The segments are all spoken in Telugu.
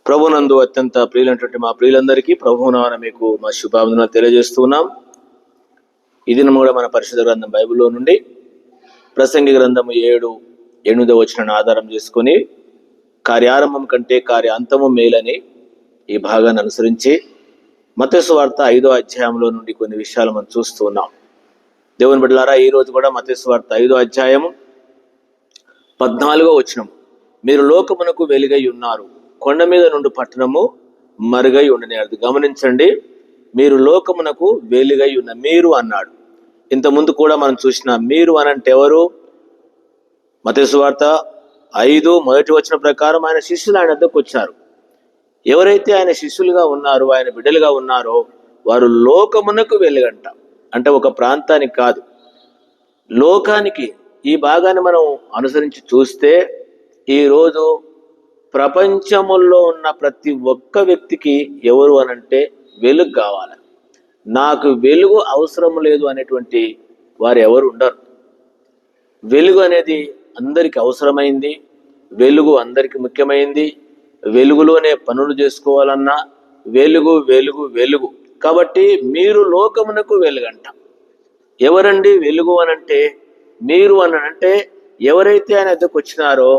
ప్రభునందు అత్యంత ప్రియులైనటువంటి మా ప్రియులందరికీ ప్రభువునామమున మీకు మా శుభావందనాలు తెలియజేస్తున్నాం. ఇది కూడా మన పరిశుద్ధ గ్రంథం బైబిల్లో నుండి ప్రసంగి గ్రంథము 7:8 వచనాన్ని ఆధారం చేసుకొని కార్యారంభం కంటే కార్యాంతము మేలని ఈ భాగాన్ని అనుసరించి మత్తయి సువార్త 5వ అధ్యాయంలో నుండి కొన్ని విషయాలు మనం చూస్తూ ఉన్నాం. దేవుని బిడ్డలారా, ఈ రోజు కూడా మత్తయి సువార్త 5వ అధ్యాయము 14వ వచనం, మీరు లోకమునకు వెలుగై ఉన్నారు, కొండ మీద నుండి పట్టణము మరుగై ఉండని. అది గమనించండి, మీరు లోకమునకు వెలుగై ఉన్న మీరు అన్నాడు. ఇంతకుముందు కూడా మనం చూసిన మీరు అనంటే ఎవరు? మత్తయి సువార్త 5:1 ప్రకారం ఆయన శిష్యులు ఆయన వద్దకు వచ్చారు. ఎవరైతే ఆయన శిష్యులుగా ఉన్నారో, ఆయన బిడ్డలుగా ఉన్నారో వారు లోకమునకు వెలుగంట. అంటే ఒక ప్రాంతానికి కాదు, లోకానికి. ఈ భాగాన్ని మనం అనుసరించి చూస్తే ఈరోజు ప్రపంచములో ఉన్న ప్రతి ఒక్క వ్యక్తికి ఎవరు అనంటే వెలుగు కావాలి. నాకు వెలుగు అవసరం లేదు అనేటువంటి వారు ఎవరు ఉండరు. వెలుగు అనేది అందరికి అవసరమైంది, వెలుగు అందరికి ముఖ్యమైంది. వెలుగులోనే పనులు చేసుకోవాలన్నా వెలుగు వెలుగు వెలుగు. కాబట్టి మీరు లోకమునకు వెలుగంట. ఎవరండి వెలుగు అనంటే? మీరు అనంటే ఎవరైతే ఆయన ఎద్దకు వచ్చినారో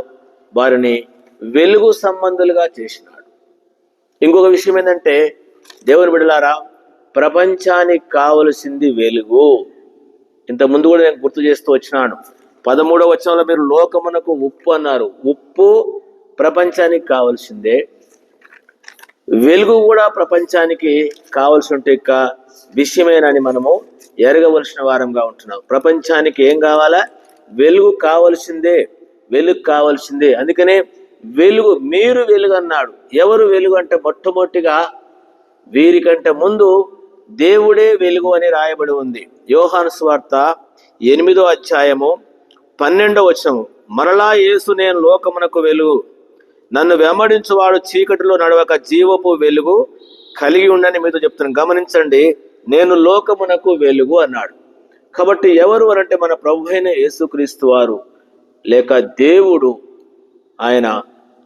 వారిని వెలుగు సంబంధులుగా చేసినాడు. ఇంకొక విషయం ఏంటంటే, దేవుని బిడ్డలారా, ప్రపంచానికి కావలసింది వెలుగు. ఇంతకుముందు కూడా నేను గుర్తు చేస్తూ వచ్చినాను. 13వ వచనంలో మీరు లోకమునకు ఉప్పు అన్నారు. ఉప్పు ప్రపంచానికి కావాల్సిందే, వెలుగు కూడా ప్రపంచానికి కావలసిన విషయమేనని మనము ఎరగవలసిన వారంగా ఉంటున్నాం. ప్రపంచానికి ఏం కావాలా? వెలుగు కావలసిందే, వెలుగు కావాల్సిందే. అందుకనే వెలుగు, మీరు వెలుగు అన్నాడు. ఎవరు వెలుగు అంటే మొట్టమొదటిగా వీరికంటే ముందు దేవుడే వెలుగు అని రాయబడి ఉంది. యోహాను సువార్త 8వ అధ్యాయము 12వ వచనము, మరలా యేసు, నేను లోకమునకు వెలుగు, నన్ను వెంబడించువాడు చీకటిలో నడవక జీవపు వెలుగు కలిగి ఉండని మీతో చెప్తున్నాను. గమనించండి, నేను లోకమునకు వెలుగు అన్నాడు. కాబట్టి ఎవరు అనంటే మన ప్రభు అయిన యేసుక్రీస్తు వారు, లేక దేవుడు. ఆయన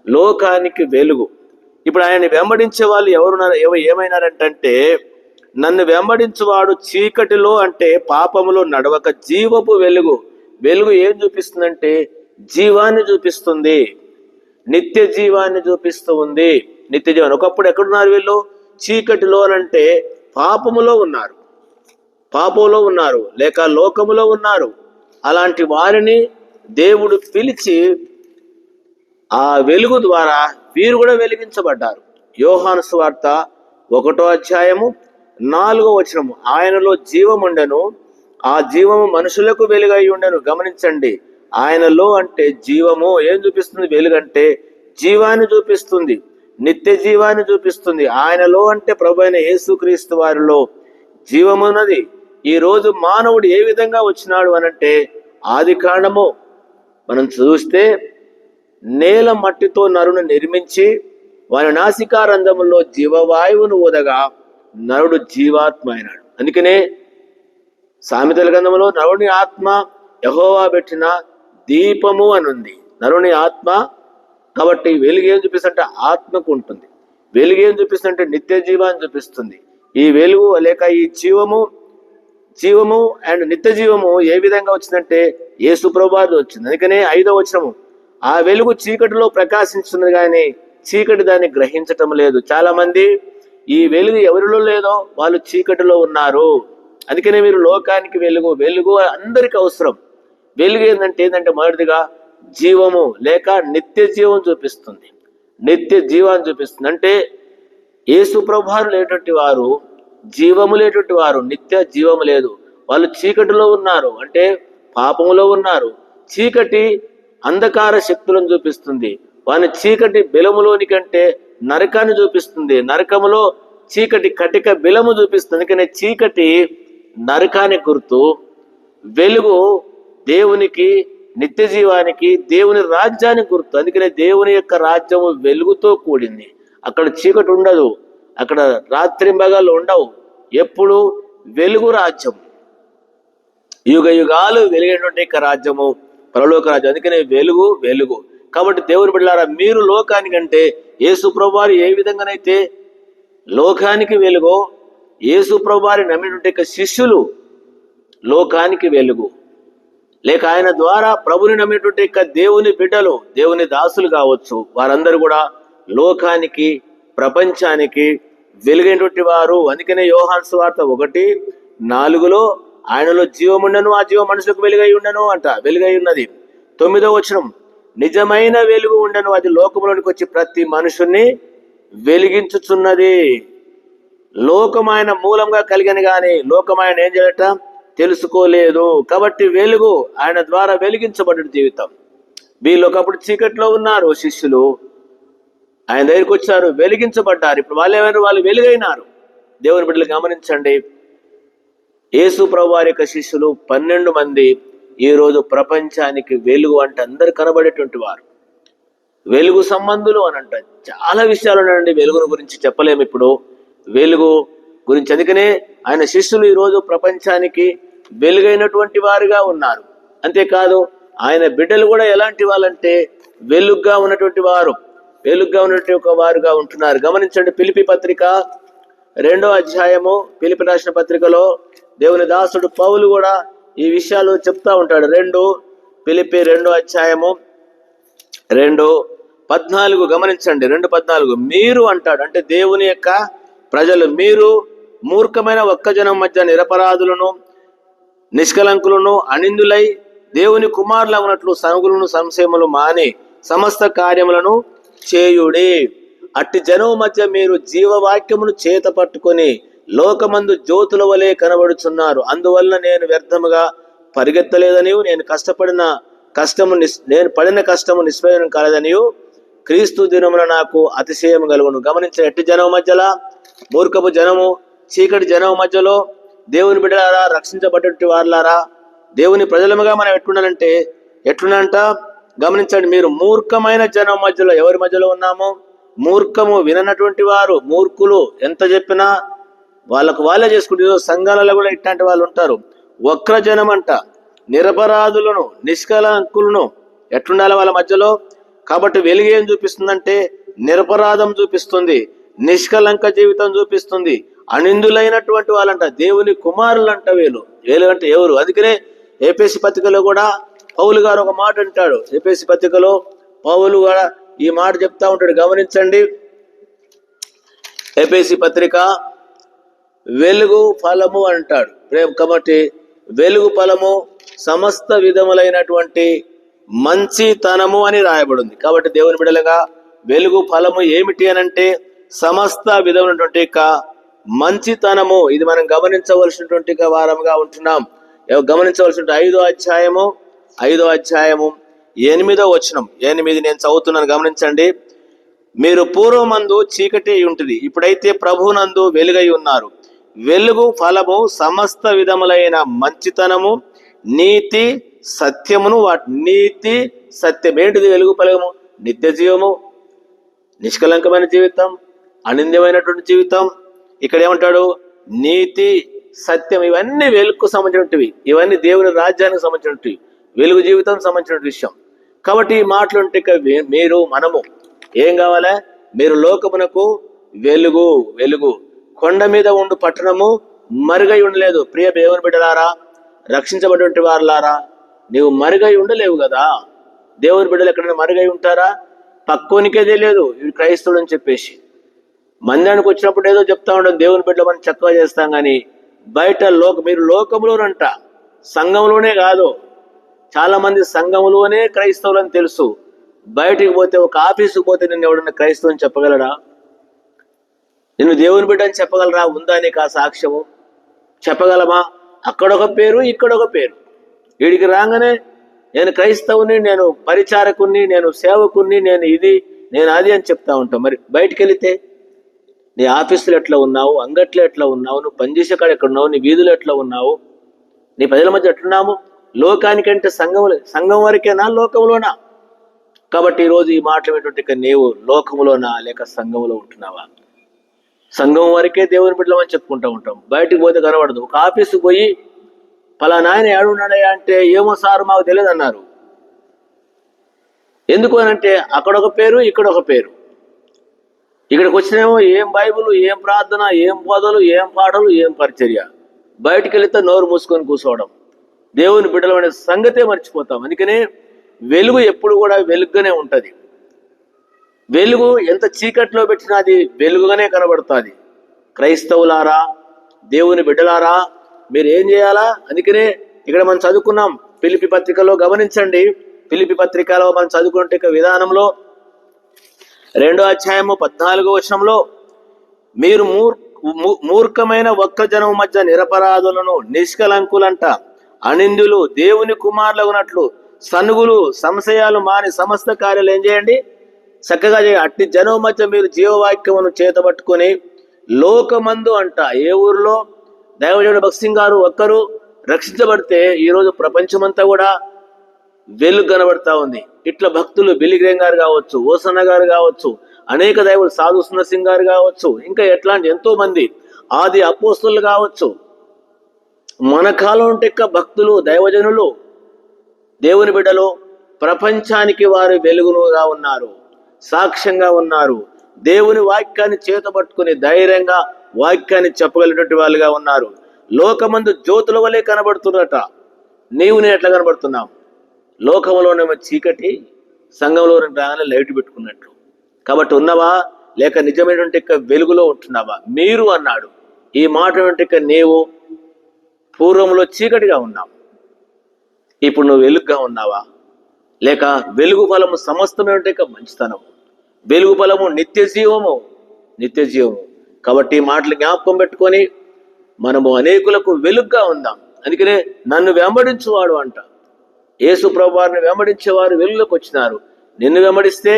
లోకానికి వెలుగు. ఇప్పుడు ఆయన వెంబడించే వాళ్ళు ఏమైనారంటే, నన్ను వెంబడించువాడు చీకటిలో అంటే పాపములో నడవక జీవపు వెలుగు. వెలుగు ఏం చూపిస్తుందంటే జీవాన్ని చూపిస్తుంది, నిత్య జీవాన్ని చూపిస్తూ ఉంది. నిత్య జీవాన్ని. ఒకప్పుడు ఎక్కడున్నారు వీళ్ళు? చీకటిలో అంటే పాపములో ఉన్నారు, పాపంలో ఉన్నారు, లేక లోకములో ఉన్నారు. అలాంటి వారిని దేవుడు పిలిచి ఆ వెలుగు ద్వారా వీరు కూడా వెలిగించబడ్డారు. యోహాను సువార్త 1వ అధ్యాయము 4వ వచనము, ఆయనలో జీవముండెను, ఆ జీవము మనుషులకు వెలుగై ఉండెను. గమనించండి, ఆయనలో అంటే జీవము ఏం చూపిస్తుంది? వెలుగంటే జీవాన్ని చూపిస్తుంది, నిత్య జీవాన్ని చూపిస్తుంది. ఆయనలో అంటే ప్రభు అయిన యేసుక్రీస్తు వారిలో జీవమున్నది. ఈ రోజు మానవుడు ఏ విధంగా వచ్చినాడు అనంటే, ఆది కాండము మనం చూస్తే నేల మట్టితో నరుని నిర్మించి వారి నాసికారంధములో జీవవాయువును ఊదగా నరుడు జీవాత్మ అయినాడు. అందుకనే సామెతల గ్రంథంలో నరుని ఆత్మ యెహోవా పెట్టిన దీపము అని ఉంది. నరుని ఆత్మ. కాబట్టి వెలుగు ఏం చూపిస్తుంటే ఆత్మకు ఉంటుంది. వెలుగు ఏం చూపిస్తుంటే నిత్య జీవాన్ని చూపిస్తుంది. ఈ వెలుగు లేక ఈ జీవము అండ్ నిత్య జీవము ఏ విధంగా వచ్చిందంటే యేసు ప్రభువారు వచ్చింది. అందుకనే 5వ వచనము, ఆ వెలుగు చీకటిలో ప్రకాశించున్నది కానీ చీకటి దాన్ని గ్రహించటం లేదు. చాలా మంది ఈ వెలుగు ఎవరిలో లేదో వాళ్ళు చీకటిలో ఉన్నారు. అందుకనే మీరు లోకానికి వెలుగు. వెలుగు అందరికి అవసరం. వెలుగు ఏంటంటే మొదటిదిగా జీవము లేక నిత్య జీవం చూపిస్తుంది, నిత్య జీవాన్ని చూపిస్తుంది. అంటే యేసు ప్రభువారు లేటువంటి వారు, జీవము లేటువంటి వారు, నిత్య జీవము లేదు. వాళ్ళు చీకటిలో ఉన్నారు అంటే పాపములో ఉన్నారు. చీకటి అంధకార శక్తులను చూపిస్తుంది. వాని చీకటి బిలములోని కంటే నరకాన్ని చూపిస్తుంది. నరకములో చీకటి కటిక బిలము చూపిస్తుంది. అందుకనే చీకటి నరకానికి గుర్తు, వెలుగు దేవునికి, నిత్య జీవానికి, దేవుని రాజ్యానికి గుర్తు. అందుకనే దేవుని యొక్క రాజ్యము వెలుగుతో కూడింది. అక్కడ చీకటి ఉండదు, అక్కడ రాత్రింబగళ్ళు ఉండవు. ఎప్పుడు వెలుగు రాజ్యం, యుగ యుగాలు వెలిగేటువంటి రాజ్యము పరలోక రాజ్యం. అందుకనే వెలుగు వెలుగు. కాబట్టి దేవుని బిడ్డలారా, మీరు లోకానికంటే యేసు ప్రభువారు ఏ విధంగానైతే లోకానికి వెలుగో, యేసు ప్రభువారి నమ్మినటువంటి శిష్యులు లోకానికి వెలుగు, లేక ఆయన ద్వారా ప్రభుని నమ్మేటువంటి దేవుని బిడ్డలు, దేవుని దాసులు కావచ్చు, వారందరూ కూడా లోకానికి, ప్రపంచానికి వెలుగైనటువంటి వారు. అందుకనే యోహాను సువార్త 1:4 ఆయనలో జీవముండను, ఆ జీవం మనుషులకు వెలుగై ఉండను అంట. వెలుగై ఉన్నది. 9వ వచనం, నిజమైన వెలుగు ఉండను, అది లోకంలోనికి వచ్చి ప్రతి మనుషుణ్ణి వెలిగించుచున్నది. లోకం ఆయన మూలంగా కలిగని గాని లోకం ఆయన ఏం చేయట తెలుసుకోలేదు. కాబట్టి వెలుగు ఆయన ద్వారా వెలిగించబడిన జీవితం. వీళ్ళు ఒకప్పుడు చీకట్లో ఉన్నారు శిష్యులు, ఆయన దగ్గరికి వచ్చారు, వెలిగించబడ్డారు. ఇప్పుడు వాళ్ళు వెలుగైనారు. దేవుని బిడ్డలు గమనించండి, యేసు ప్రభు వారి యొక్క శిష్యులు 12 మంది ఈరోజు ప్రపంచానికి వెలుగు అంటే అందరు కనబడేటువంటి వారు, వెలుగు సంబంధులు అని అంట. చాలా విషయాలు ఉన్నాయండి వెలుగును గురించి, చెప్పలేము ఇప్పుడు వెలుగు గురించి. అందుకనే ఆయన శిష్యులు ఈరోజు ప్రపంచానికి వెలుగైనటువంటి వారుగా ఉన్నారు. అంతేకాదు ఆయన బిడ్డలు కూడా ఎలాంటి వాళ్ళంటే వెలుగుగా ఉన్నటువంటి వారు, వెలుగుగా ఉన్నటువంటి వారుగా ఉంటున్నారు. గమనించండి, ఫిలిప్పీ పత్రిక 2వ అధ్యాయము, ఫిలిప్పీ రాసిన పత్రికలో దేవుని దాసుడు పౌలు కూడా ఈ విషయాలు చెప్తా ఉంటాడు. ఫిలిప్పీ 2వ అధ్యాయము 2:14 గమనించండి. 2:14 మీరు అంటాడు, అంటే దేవుని యొక్క ప్రజలు, మీరు మూర్ఖమైన ఒక్క జనం మధ్య నిరపరాధులను, నిష్కలంకులను, అనిందులై దేవుని కుమారులు ఉన్నట్లు సనుగులను, సంశయములు మాని సమస్త కార్యములను చేయుడి. అట్టి జనము మధ్య మీరు జీవవాక్యమును చేత పట్టుకొని లోకమందు జ్యోతుల వలె కనబడుచున్నారు. అందువల్ల నేను వ్యర్థముగా పరిగెత్తలేదనియు, నేను పడిన కష్టము నిష్ప్రయోజనం కాలేదనియు క్రీస్తు దినమున నాకు అతిశయం కలుగును. గమనించిన ఎట్టి జనము మధ్యలో, మూర్ఖపు జనము, చీకటి జనము మధ్యలో దేవుని బిడ్డలారా, రక్షించబడ్డటువంటి వారులారా, దేవుని ప్రజలముగా మనం ఎట్లునంట గమనించండి. మీరు మూర్ఖమైన జనం మధ్యలో, ఎవరి మధ్యలో ఉన్నాము? మూర్ఖము, విననటువంటి వారు, మూర్ఖులు. ఎంత చెప్పినా వాళ్ళకు వాళ్ళే చేసుకుంటారు. సంఘాలలో కూడా ఇట్లాంటి వాళ్ళు ఉంటారు. వక్ర జనం అంట, నిరపరాధులను, నిష్కలంకులను. ఎట్లుండాలి వాళ్ళ మధ్యలో? కాబట్టి వెలుగు ఏం చూపిస్తుందంటే నిరపరాధం చూపిస్తుంది, నిష్కలంక జీవితం చూపిస్తుంది. అనిందులైనటువంటి వాళ్ళంట, దేవుని కుమారులంట వీళ్ళు. అంటే ఎవరు? అందుకనే ఎఫెసీ పత్రికలో కూడా పౌలు గారు ఒక మాట అంటాడు. ఎఫెసీ పత్రికలో పౌలు కూడా ఈ మాట చెప్తా ఉంటాడు. గమనించండి, ఎఫెసీ పత్రిక వెలుగు ఫలము అంటాడు. కాబట్టి వెలుగు ఫలము సమస్త విధములైనటువంటి మంచితనము అని రాయబడింది. కాబట్టి దేవుని బిడ్డలుగా వెలుగు ఫలము ఏమిటి అనంటే సమస్త విధమైనటువంటి మంచితనము. ఇది మనం గమనించవలసినటువంటి వారముగా ఉంటున్నాం. గమనించవలసిన 5వ అధ్యాయము 8వ వచనం. 8 నేను చదువుతున్నాను, గమనించండి. మీరు పూర్వమందు చీకటి ఉంటుంది, ఇప్పుడైతే ప్రభునందు వెలుగై ఉన్నారు. వెలుగు ఫలము సమస్త విధములైన మంచితనము, నీతి సత్యమును. నీతి సత్యం ఏంటిది? వెలుగు ఫలము నిత్య జీవము, నిష్కలంకమైన జీవితం, అనింద్యమైనటువంటి జీవితం. ఇక్కడ ఏమంటాడు? నీతి సత్యం. ఇవన్నీ వెలుగుకు సంబంధించినవి, ఇవన్నీ దేవుని రాజ్యానికి సంబంధించినవి, వెలుగు జీవితం సంబంధించిన విషయం. కాబట్టి ఈ మాటలు ఉంటే మనము ఏం కావాలా? మీరు లోకమునకు వెలుగు. వెలుగు కొండ మీద ఉండు పట్టణము మరుగై ఉండలేదు. ప్రియ దేవుని బిడ్డలారా, రక్షించబడినటువంటి వారులారా, నీవు మరుగై ఉండలేవు కదా. దేవుని బిడ్డలు ఎక్కడైనా మరుగై ఉంటారా? పక్కోనికే తెలియదు వీడు క్రైస్తవుడు అని చెప్పేసి. మందిరానికి వచ్చినప్పుడు ఏదో చెప్తా ఉండడం, దేవుని బిడ్డలు మనం చక్కగా చేస్తాం, కానీ బయట మీరు లోకంలోనంట, సంఘంలోనే కాదు. చాలా మంది సంఘంలోనే క్రైస్తవులు అని తెలుసు, బయటికి పోతే, ఒక ఆఫీసుకు పోతే నిన్ను ఎవడన్నా క్రైస్తవు అని చెప్పగలరా? నిన్ను దేవుని బిడ్డ అని చెప్పగలరా? ఉందా నీకు ఆ సాక్ష్యము? చెప్పగలమా? అక్కడొక పేరు, ఇక్కడొక పేరు. వీడికి రాగానే నేను క్రైస్తవుని, నేను పరిచారకుని, నేను సేవకుని, నేను ఇది, నేను అది అని చెప్తా ఉంటావు. మరి బయటికి వెళితే నీ ఆఫీసులో ఎట్లా ఉన్నావు, అంగట్లో ఎట్లా ఉన్నావు, నువ్వు పనిచేసే కాడ ఎక్కడ ఉన్నావు, నీ వీధులు ఎట్లా ఉన్నావు, నీ ప్రజల మధ్య ఎట్లున్నాము? లోకానికంటే సంఘం వరకేనా, లోకంలోనా? కాబట్టి ఈరోజు ఈ మాట్లాడేటువంటి నీవు లోకములోనా లేక సంఘంలో ఉంటున్నావా? సంఘం వరకే దేవుని బిడ్డలమని చెప్పుకుంటూ ఉంటాం, బయటికి పోతే కనబడదు. ఒక ఆఫీసుకు పోయి పలానా ఆయన ఏడున్నాడయ్యా అంటే, ఏమో సార్ మాకు తెలియదు అన్నారు. ఎందుకు అని అంటే అక్కడ ఒక పేరు, ఇక్కడ ఒక పేరు. ఇక్కడికి వచ్చినేమో ఏం బైబుల్, ఏం ప్రార్థన, ఏం బోధలు, ఏం పాటలు, ఏం పరిచర్య. బయటికి వెళితే నోరు మూసుకొని కూర్చోవడం, దేవుని బిడ్డలు అనే సంగతే మర్చిపోతాం. అందుకనే వెలుగు ఎప్పుడు కూడా వెలుగుగానే ఉంటుంది. వెలుగు ఎంత చీకట్లో పెట్టినా అది వెలుగుగానే కనబడుతుంది. క్రైస్తవులారా, దేవుని బిడ్డలారా, మీరు ఏం చేయాలా? అందుకనే ఇక్కడ మనం చదువుకున్నాం ఫిలిప్పీ పత్రికలో. గమనించండి, ఫిలిప్పీ పత్రికలో మనం చదువుకుంటే విధానంలో 2వ అధ్యాయము 14వ వచనంలో, మీరు మూర్ఖమైన ఒక్క జనం మధ్య నిరపరాధులను, నిష్కలంకులంట, అనిందులు, దేవుని కుమారులగునట్లు సనుగులు, సంశయాలు మాని సమస్త కార్యాలు ఏం చేయండి? చక్కగా చేయండి. అట్టి జనం మధ్య మీరు జీవవాక్యమును చేతబట్టుకొని లోకమందు అంట. ఏ ఊరిలో దైవజనుడు భక్త్ సింగ్ గారు ఒక్కరు రక్షించబడితే ఈరోజు ప్రపంచమంతా కూడా వెలుగు కనబడతా ఉంది. ఇట్లా భక్తులు బిలిగ్రేం గారు కావచ్చు, ఓసన్న గారు కావచ్చు, అనేక దైవులు సాధు సుందర్ సింగ్ గారు కావచ్చు, ఇంకా ఎట్లాంటి ఎంతో మంది ఆది అపోస్తులు కావచ్చు, మన కాలం టెక్క భక్తులు, దైవజనులు, దేవుని బిడ్డలు ప్రపంచానికి వారు వెలుగునుగా ఉన్నారు, సాక్ష్యంగా ఉన్నారు. దేవుని వాక్యాన్ని చేతబట్టుకుని ధైర్యంగా వాక్యాన్ని చెప్పగలిగినటువంటి వాళ్ళుగా ఉన్నారు. లోకమందు జ్యోతుల వలె కనబడుతున్నట. నీవు నేను ఎట్లా కనబడుతున్నాం? లోకంలోనేమో చీకటి, సంఘంలో రాగానే లైట్ పెట్టుకున్నట్లు. కాబట్టి ఉన్నవా లేక నిజమైనటువంటి వెలుగులో ఉంటున్నావా? మీరు అన్నాడు. ఈ మాట నీవు పూర్వంలో చీకటిగా ఉన్నావు, ఇప్పుడు నువ్వు వెలుగుగా ఉన్నావా? లేక వెలుగు ఫలము సమస్తమైన మంచితనము, వెలుగు ఫలము నిత్య జీవము, నిత్య జీవము. కాబట్టి ఈ మాటలు జ్ఞాపకం పెట్టుకొని మనము అనేకులకు వెలుగుగా ఉందాం. అందుకనే నన్ను వెంబడించువాడు అంట. యేసు ప్రభు వారిని వెంబడించేవారు వెలుగులోకి వచ్చినారు. నిన్ను వెంబడిస్తే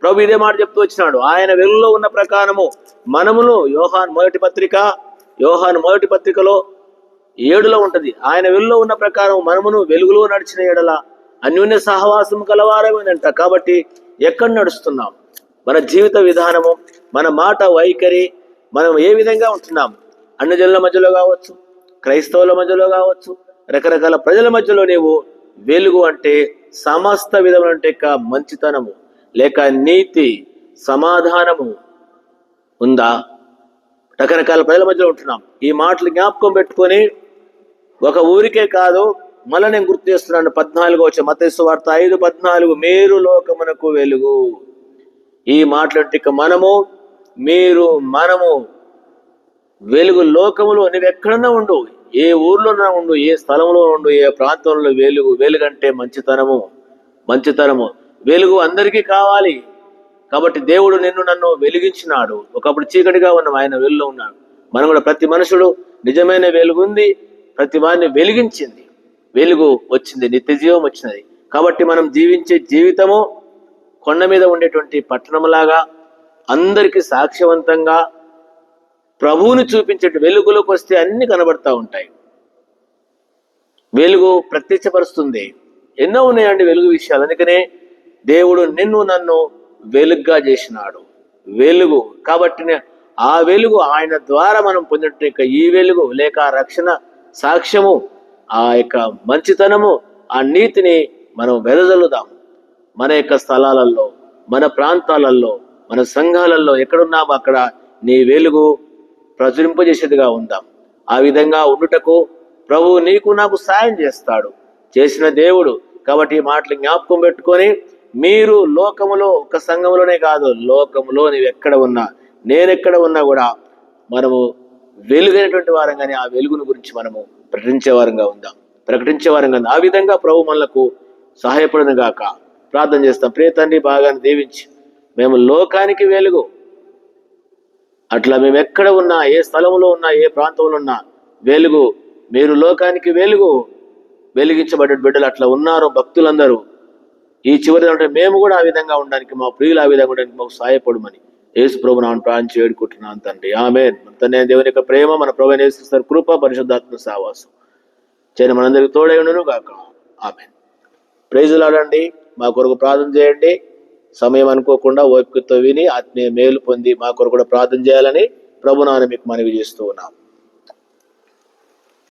ప్రభు ఇదే మాట చెప్తూ వచ్చినాడు. ఆయన వెలుగులో ఉన్న ప్రకారము మనమును, యోహాను మొదటి పత్రికలో 7లో ఉంటది. ఆయన వెలుగులో ఉన్న ప్రకారం మనమును వెలుగులో నడిచిన ఎడల అన్యోన్య సహవాసం కలవారమేనంట. కాబట్టి ఎక్కడ నడుస్తున్నాం? మన జీవిత విధానము, మన మాట వైఖరి, మనం ఏ విధంగా ఉంటున్నాం? అన్ని జనుల మధ్యలో కావచ్చు, క్రైస్తవుల మధ్యలో కావచ్చు, రకరకాల ప్రజల మధ్యలో నీవు వెలుగు అంటే సమస్త విధమైన మంచితనము లేక నీతి, సమాధానము ఉందా? రకరకాల ప్రజల మధ్యలో ఉంటున్నాం. ఈ మాటలు జ్ఞాపకం పెట్టుకొని ఒక ఊరికే కాదు, మళ్ళీ నేను గుర్తు చేస్తున్నాను. 14 వచ్చే మత్తయి సువార్త 5:14, మీరు లోకమునకు వెలుగు. ఈ మాటలు మనము, మీరు, మనము వెలుగు. లోకములో నువ్వు ఎక్కడన్నా ఉండు, ఏ ఊర్లోనా ఉండు, ఏ స్థలంలో ఉండు, ఏ ప్రాంతంలో వెలుగంటే మంచితనము. వెలుగు అందరికీ కావాలి. కాబట్టి దేవుడు నిన్ను నన్ను వెలిగించినాడు. ఒకప్పుడు చీకటిగా ఉన్నాం, ఆయన వెలుగులో ఉన్నాడు. మనం కూడా ప్రతి మనుషుడు నిజమైన వెలుగు ఉంది, ప్రతి వారిని వెలిగించింది, వెలుగు వచ్చింది, నిత్య జీవం వచ్చినది. కాబట్టి మనం జీవించే జీవితము కొండ మీద ఉండేటువంటి పట్టణంలాగా అందరికీ సాక్ష్యవంతంగా ప్రభువుని చూపించే వెలుగులోకి వస్తే అన్ని కనబడతా ఉంటాయి. వెలుగు ప్రత్యక్షపరుస్తుంది. ఎన్నో ఉన్నాయండి వెలుగు విషయాలు. అందుకనే దేవుడు నిన్ను నన్ను వెలుగుగా చేసినాడు. వెలుగు కాబట్టి ఆ వెలుగు ఆయన ద్వారా మనం పొందినట్టు ఈ వెలుగు లేక రక్షణ సాక్ష్యము, ఆ యొక్క మంచితనము, ఆ నీతిని మనం వెదజల్లుదాం. మన యొక్క స్థలాలలో, మన ప్రాంతాలలో, మన సంఘాలలో ఎక్కడున్నామో అక్కడ నీ వెలుగు ప్రచురింపజేసేదిగా ఉందాం. ఆ విధంగా ఉండుటకు ప్రభువు నీకు నాకు సాయం చేస్తాడు, చేసిన దేవుడు. కాబట్టి ఈ మాటలు జ్ఞాపకం పెట్టుకొని మీరు లోకములో, ఒక సంఘంలోనే కాదు, లోకములో నీవు ఎక్కడ ఉన్నా, నేనెక్కడ ఉన్నా కూడా మనము వెలుగైనటువంటి వారంగానే ఆ వెలుగును గురించి మనము ప్రకటించే వారంగా ఉందాం. ఆ విధంగా ప్రభు మనలకు సహాయపడను గాక ప్రార్థన చేస్తాం. ప్రియ తండ్రి, బాగా దీవించి మేము లోకానికి వెలుగు. అట్లా మేము ఎక్కడ ఉన్నా, ఏ స్థలంలో ఉన్నా, ఏ ప్రాంతంలో ఉన్నా వెలుగు. మీరు లోకానికి వెలుగు, వెలిగించబడ్డ బిడ్డలు అట్లా ఉన్నారు భక్తులందరూ. ఈ చివరి అంటే మేము కూడా ఆ విధంగా ఉండడానికి, మా ప్రియులు ఆ విధంగా ఉండడానికి మాకు సహాయపడమని యేసు ప్రభు నామమున ప్రార్థించి వేడుకుంటున్నాను తండ్రి. ఆమేన్. తండ్రి దేవుని యొక్క ప్రేమ, మన ప్రభువైన యేసుక్రీస్తు కృప, పరిశుద్ధాత్మ సహవాసం చేయని మనందరికి తోడై ఉండును గాక. ఆమేన్. Praise Lord. మా కొరకు ప్రార్థన చేయండి. సమయం అనుకోకుండా ఓపికతో విని ఆత్మీయ మేలు పొంది మా కొరకు కూడా ప్రార్థన చేయాలని ప్రభునామమున మీకు మనవి చేస్తూ ఉన్నాం.